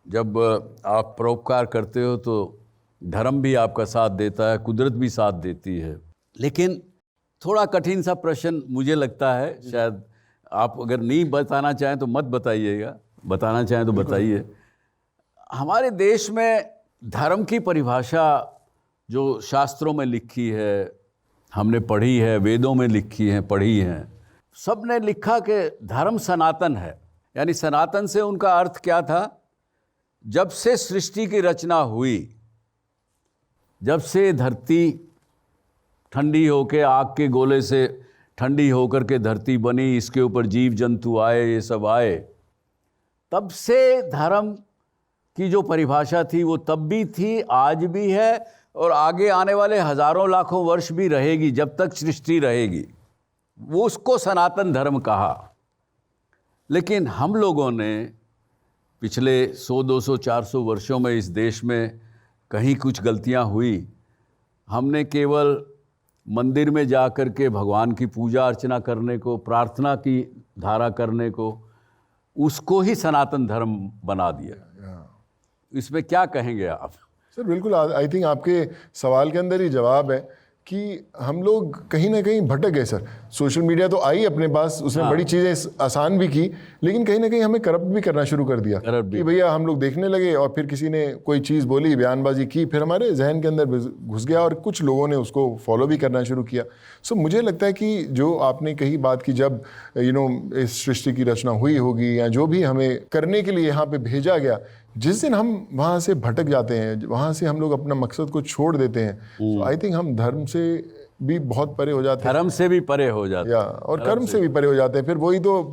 जब आप परोपकार करते हो तो धर्म भी आपका साथ देता है, कुदरत भी साथ देती है। लेकिन थोड़ा कठिन सा प्रश्न मुझे लगता है, शायद आप अगर नहीं बताना चाहें तो मत बताइएगा, बताना चाहें तो बताइए। हमारे देश में धर्म की परिभाषा जो शास्त्रों में लिखी है, हमने पढ़ी है, वेदों में लिखी है, पढ़ी है, सब ने लिखा कि धर्म सनातन है। यानी सनातन से उनका अर्थ क्या था, जब से सृष्टि की रचना हुई, जब से धरती ठंडी होकर आग के गोले से ठंडी होकर के धरती बनी, इसके ऊपर जीव जंतु आए, ये सब आए, तब से धर्म की जो परिभाषा थी वो तब भी थी, आज भी है और आगे आने वाले हजारों लाखों वर्ष भी रहेगी, जब तक सृष्टि रहेगी। वो उसको सनातन धर्म कहा। लेकिन हम लोगों ने पिछले 100, 200, 400 वर्षों में इस देश में कहीं कुछ गलतियां हुई। हमने केवल मंदिर में जा कर के भगवान की पूजा अर्चना करने को, प्रार्थना की धारा करने को, उसको ही सनातन धर्म बना दिया। इसमें क्या कहेंगे आप? सर बिल्कुल, आई थिंक आपके सवाल के अंदर ही जवाब है कि हम लोग कहीं ना कहीं भटक गए सर। सोशल मीडिया तो आई अपने पास, उसने बड़ी चीज़ें आसान भी की, लेकिन कहीं ना कहीं हमें करप्ट भी करना शुरू कर दिया कि भैया हम लोग देखने लगे और फिर किसी ने कोई चीज़ बोली, बयानबाजी की, फिर हमारे जहन के अंदर घुस गया और कुछ लोगों ने उसको फॉलो भी करना शुरू किया। सो मुझे लगता है कि जो आपने कही बात की, जब इस सृष्टि की रचना हुई होगी या जो भी हमें करने के लिए यहाँ पे भेजा गया, जिस दिन हम वहाँ से भटक जाते हैं, वहाँ से हम लोग अपना मकसद को छोड़ देते हैं, तो आई थिंक हम धर्म से भी बहुत परे हो जाते हैं। धर्म से भी परे हो जाते हैं और कर्म से भी परे हो जाते हैं।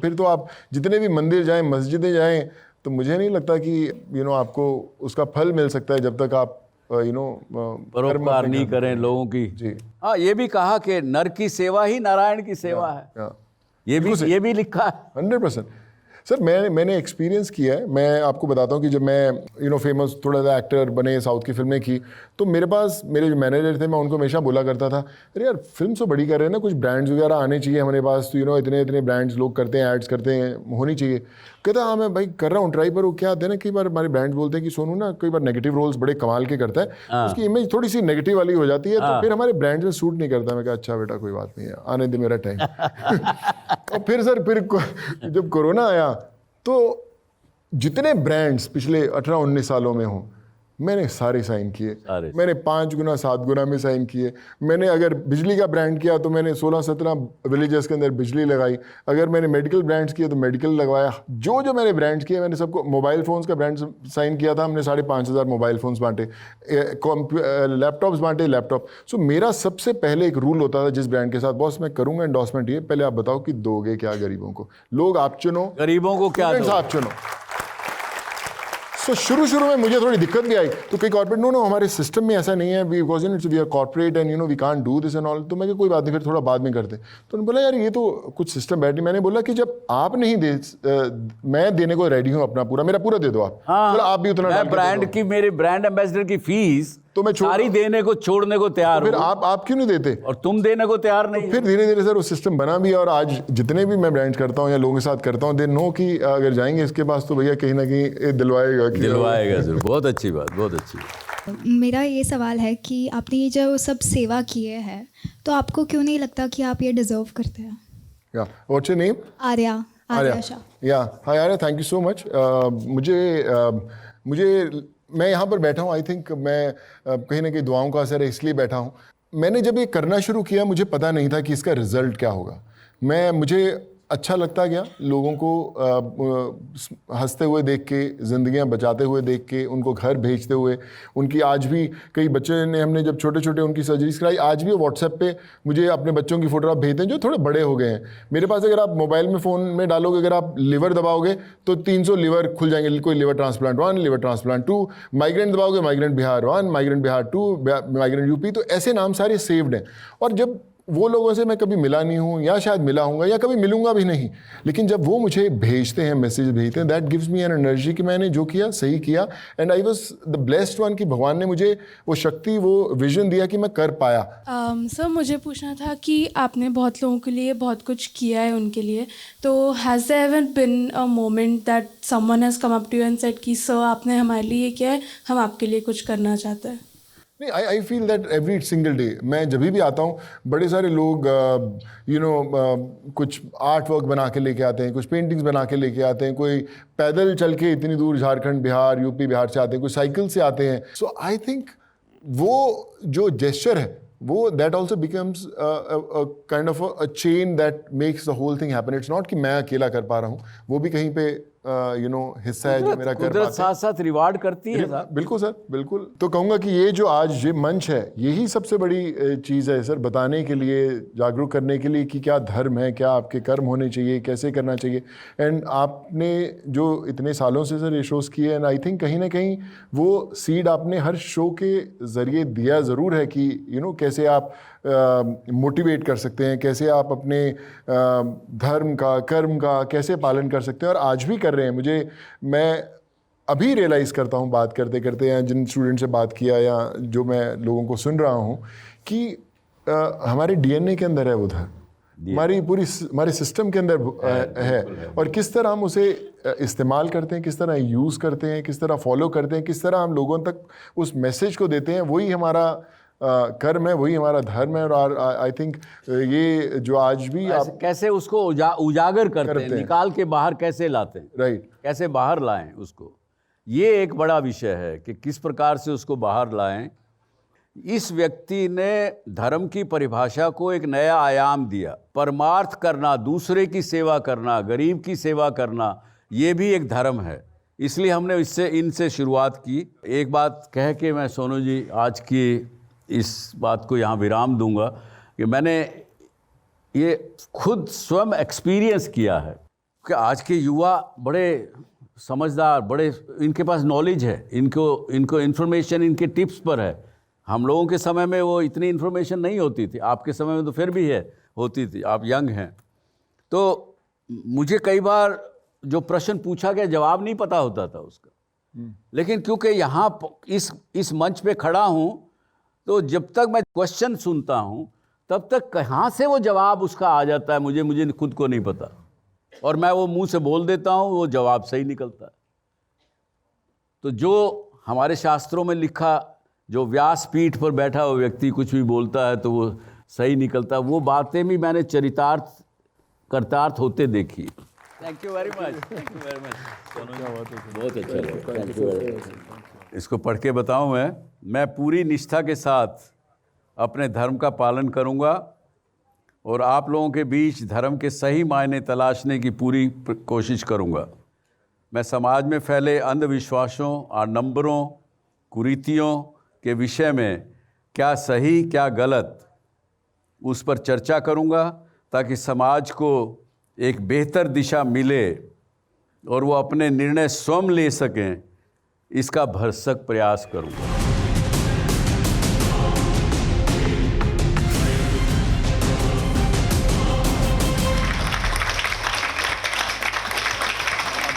फिर तो आप जितने भी मंदिर जाएं, मस्जिदें जाएं, तो मुझे नहीं लगता कि आपको उसका फल मिल सकता है जब तक आप परोपकार नहीं करें लोगों की। जी हाँ, ये भी कहा कि नर की सेवा ही नारायण की सेवा है। ये भी लिखा है 100%। सर मैंने एक्सपीरियंस किया है। मैं आपको बताता हूँ कि जब मैं फेमस थोड़ा सा एक्टर बने, साउथ की फिल्में की, तो मेरे पास मेरे जो मैनेजर थे, मैं उनको हमेशा बोला करता था, अरे यार फिल्म तो बड़ी कर रहे हैं ना, कुछ ब्रांड्स वगैरह आने चाहिए हमारे पास, तो इतने ब्रांड्स लोग करते हैं, एड्स करते हैं, होनी चाहिए। कहता हाँ मैं भाई कर रहा हूँ ट्राई, पर वो क्या आते हैं ना, कई बार हमारे ब्रांड्स बोलते हैं कि सोनू ना कई बार नेगेटिव रोल्स बड़े कमाल के करता है, उसकी इमेज थोड़ी सी नेगेटिव वाली हो जाती है, तो फिर हमारे ब्रांड्स में सूट नहीं करता। मैं कहा अच्छा बेटा कोई बात नहीं है, आने दे मेरा टाइम। और फिर जब कोरोना आया तो जितने ब्रांड्स पिछले 18-19 सालों में हों, मैंने सारे साइन किए। मैंने 5 गुना 7 गुना में साइन किए। मैंने अगर बिजली का ब्रांड किया तो मैंने 16-17 विलेजेस के अंदर बिजली लगाई। अगर मैंने मेडिकल ब्रांड्स किए तो मेडिकल लगवाया। जो मैंने ब्रांड्स किए, मैंने सबको, मोबाइल फ़ोन्स का ब्रांड साइन किया था हमने, 5,500 मोबाइल फ़ोन्स बांटे, लैपटॉप्स बांटे, लैपटॉप। सो मेरा सबसे पहले एक रूल होता था जिस ब्रांड के साथ, बॉस मैं करूँगा एंडोर्समेंट, ये पहले आप बताओ कि दोगे क्या गरीबों को। लोग आप चुनो, गरीबों को क्या आप चुनो। तो शुरू में मुझे थोड़ी दिक्कत भी आई, तो कई कॉर्पोरेट नो हमारे सिस्टम में ऐसा नहीं है, because we are corporate and we can't do this and all. तो मैं कोई बात नहीं, फिर थोड़ा बाद में करते। तो उन्होंने बोला यार ये तो कुछ सिस्टम बैठ नहीं। मैंने बोला कि जब आप नहीं मैं देने को रेडी हूँ, मेरा पूरा दे दो आप। हाँ, आप भी उतना ब्रांड की, मेरे ब्रांड एम्बेसडर की फीस तो मैं सारी देने को, छोड़ने को तैयार हूं। फिर आप क्यों नहीं देते? और तुम देने को तैयार नहीं। फिर धीरे धीरे सर वो सिस्टम बना भी, और आज जितने भी मैं ब्रांड्स करता हूँ या लोगों के साथ करता हूँ, दे नो कि अगर जाएंगे इसके पास तो भैया कहीं ना कहीं दिलवाएगा जरूर। बहुत अच्छी बात, बहुत अच्छी बात। मेरा ये सवाल है कि आपने ये जो सब सेवा किए हैं, तो आपको क्यों नहीं लगता कि आप ये डिजर्व करते हैं? What's your name? Arya Shah. Hi Arya, thank you so much. मुझे मैं यहाँ पर बैठा हूँ, आई थिंक मैं कहीं ना कहीं दुआओं का असर है, इसलिए बैठा हूँ। मैंने जब ये करना शुरू किया, मुझे पता नहीं था कि इसका रिजल्ट क्या होगा। मुझे अच्छा लगता गया लोगों को हंसते हुए देख के, ज़िंदगियां बचाते हुए देख के, उनको घर भेजते हुए। उनकी आज भी कई बच्चे ने, हमने जब छोटे छोटे उनकी सर्जरीज कराई, आज भी वो व्हाट्सएप पे मुझे अपने बच्चों की फोटोग्राफ भेजते हैं जो थोड़े बड़े हो गए हैं। मेरे पास अगर आप मोबाइल में, फ़ोन में डालोगे, अगर आप लिवर दबाओगे तो 300 लिवर खुल जाएंगे। कोई liver transplant 1, liver transplant 2, migrant दबाओगे, migrant Bihar 1, migrant Bihar 2, migrant UP, तो ऐसे नाम सारे सेव्ड हैं। और जब वो लोगों से मैं कभी मिला नहीं हूँ, या शायद मिला हूँगा, या कभी मिलूंगा भी नहीं, लेकिन जब वो मुझे भेजते हैं, मैसेज भेजते हैं, that gives me an energy कि मैंने जो किया सही किया। And I was the blessed one कि भगवान ने मुझे वो शक्ति, वो विजन दिया कि मैं कर पाया। सर मुझे पूछना था कि आपने बहुत लोगों के लिए बहुत कुछ किया है उनके लिए, तो has there ever been a moment that someone has come up to you and said कि सर आपने हमारे लिए किया है, हम आपके लिए कुछ करना चाहते हैं? नहीं, I feel that every single day. मैं जब भी आता हूँ, बड़े सारे लोग कुछ आर्ट वर्क बना के लेके आते हैं, कुछ पेंटिंग्स बना के लेके आते हैं, कोई पैदल चल के इतनी दूर झारखंड, बिहार, यूपी, बिहार से आते हैं, कोई साइकिल से आते हैं। सो आई थिंक वो जो जेस्चर है, वो that also becomes kind of a chain that makes the whole thing happen. It's not कि मैं अकेला कर पा रहा हूँ, वो भी कहीं पे हिस्सा है जो मेरा कर कुदरत पाते साथ साथ रिवार्ड करती है साहब। बिल्कुल सर, बिल्कुल। तो कहूँगा कि ये जो आज ये मंच है, यही सबसे बड़ी चीज़ है सर, बताने के लिए, जागरूक करने के लिए कि क्या धर्म है, क्या आपके कर्म होने चाहिए, कैसे करना चाहिए। एंड आपने जो इतने सालों से सर ये शोज़ किए, एंड आई थिंक कहीं ना कहीं वो सीड आपने हर शो के ज़रिए दिया ज़रूर है कि कैसे आप मोटिवेट कर सकते हैं, कैसे आप अपने धर्म का, कर्म का कैसे पालन कर सकते हैं, और आज भी कर रहे हैं। मैं अभी रियलाइज़ करता हूँ बात करते करते, या जिन स्टूडेंट से बात किया या जो मैं लोगों को सुन रहा हूँ, कि हमारे डीएनए के अंदर है वो धर्म, हमारे सिस्टम के अंदर है, और किस तरह हम उसे इस्तेमाल करते हैं, किस तरह यूज़ करते हैं, किस तरह फॉलो करते हैं, किस तरह हम लोगों तक उस मैसेज को देते हैं, वही हमारा कर्म है, वही हमारा धर्म है। और आई थिंक ये जो आज भी आप कैसे उसको उजागर करते हैं, निकाल के बाहर कैसे लाते हैं, राइट, कैसे बाहर लाएं उसको, ये एक बड़ा विषय है कि किस प्रकार से उसको बाहर लाएं। इस व्यक्ति ने धर्म की परिभाषा को एक नया आयाम दिया। परमार्थ करना, दूसरे की सेवा करना, गरीब की सेवा करना, ये भी एक धर्म है। इसलिए हमने इनसे शुरुआत की। एक बात कह के मैं सोनू जी आज की इस बात को यहाँ विराम दूंगा कि मैंने ये खुद स्वयं एक्सपीरियंस किया है कि आज के युवा बड़े समझदार, बड़े इनके पास नॉलेज है, इनको इन्फॉर्मेशन इनके टिप्स पर है। हम लोगों के समय में वो इतनी इन्फॉर्मेशन नहीं होती थी, आपके समय में तो फिर भी होती थी, आप यंग हैं। तो मुझे कई बार जो प्रश्न पूछा गया जवाब नहीं पता होता था उसका, लेकिन क्योंकि यहाँ इस मंच पे खड़ा हूँ, तो जब तक मैं क्वेश्चन सुनता हूँ तब तक कहाँ से वो जवाब उसका आ जाता है मुझे खुद को नहीं पता, और मैं वो मुंह से बोल देता हूँ, वो जवाब सही निकलता है। तो जो हमारे शास्त्रों में लिखा, जो व्यासपीठ पर बैठा हुआ व्यक्ति कुछ भी बोलता है तो वो सही निकलता है, वो बातें भी मैंने चरितार्थ कर्तार्थ होते देखी। Thank you very much, thank you very much, बहुत अच्छा लगा, थैंक यू। इसको पढ़ के बताऊँ मैं पूरी निष्ठा के साथ अपने धर्म का पालन करूँगा और आप लोगों के बीच धर्म के सही मायने तलाशने की पूरी कोशिश करूँगा। मैं समाज में फैले अंधविश्वासों, आडंबरों, कुरीतियों के विषय में क्या सही क्या गलत, उस पर चर्चा करूँगा ताकि समाज को एक बेहतर दिशा मिले और वो अपने निर्णय स्वयं ले सकें, इसका भरसक प्रयास करूँगा।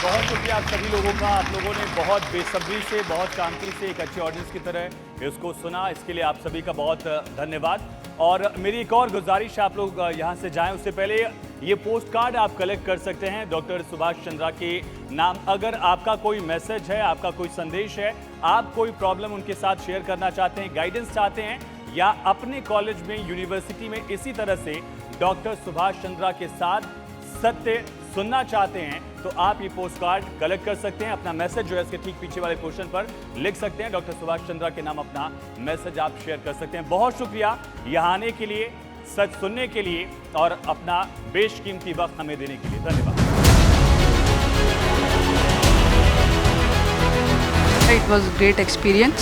बहुत शुक्रिया आप सभी लोगों का। आप लोगों ने बहुत बेसब्री से, बहुत शांति से, एक अच्छे ऑडियंस की तरह इसको सुना, इसके लिए आप सभी का बहुत धन्यवाद। और मेरी एक और गुजारिश, आप लोग यहाँ से जाएं उससे पहले ये पोस्ट कार्ड आप कलेक्ट कर सकते हैं डॉक्टर सुभाष चंद्रा के नाम। अगर आपका कोई मैसेज है, आपका कोई संदेश है, आप कोई प्रॉब्लम उनके साथ शेयर करना चाहते हैं, गाइडेंस चाहते हैं, या अपने कॉलेज में, यूनिवर्सिटी में इसी तरह से डॉक्टर सुभाष चंद्रा के साथ सत्य सुनना चाहते हैं, तो आप ये पोस्ट कार्ड कलेक्ट कर सकते हैं। अपना मैसेज जो है इसके ठीक पीछे वाले क्वेश्चन पर लिख सकते हैं, डॉक्टर सुभाष चंद्रा के नाम अपना मैसेज आप शेयर कर सकते हैं। बहुत शुक्रिया यहाँ आने के लिए, सच सुनने के लिए और अपना बेशकीमती वक्त हमें देने के लिए। धन्यवाद। It was a great experience.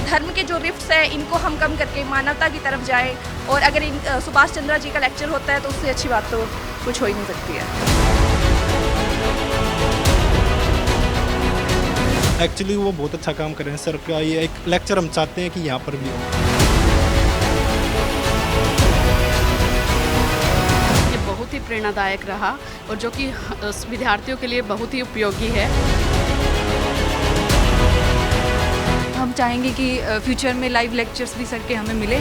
धर्म के जो रिफ्ट्स हैं इनको हम कम करके मानवता की तरफ जाएं, और अगर सुभाष चंद्रा जी का लेक्चर होता है तो उससे अच्छी बात तो कुछ हो ही नहीं सकती है। एक्चुअली वो बहुत अच्छा काम कर रहे हैं सर का, ये एक लेक्चर हम चाहते हैं कि यहाँ पर भी हो। ये बहुत ही प्रेरणादायक रहा और जो कि विद्यार्थियों के लिए बहुत ही उपयोगी है। हम चाहेंगे कि फ्यूचर में लाइव लेक्चर्स भी सर के हमें मिले।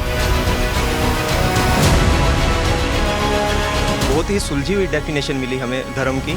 बहुत ही सुलझी हुई डेफिनेशन मिली हमें धर्म की।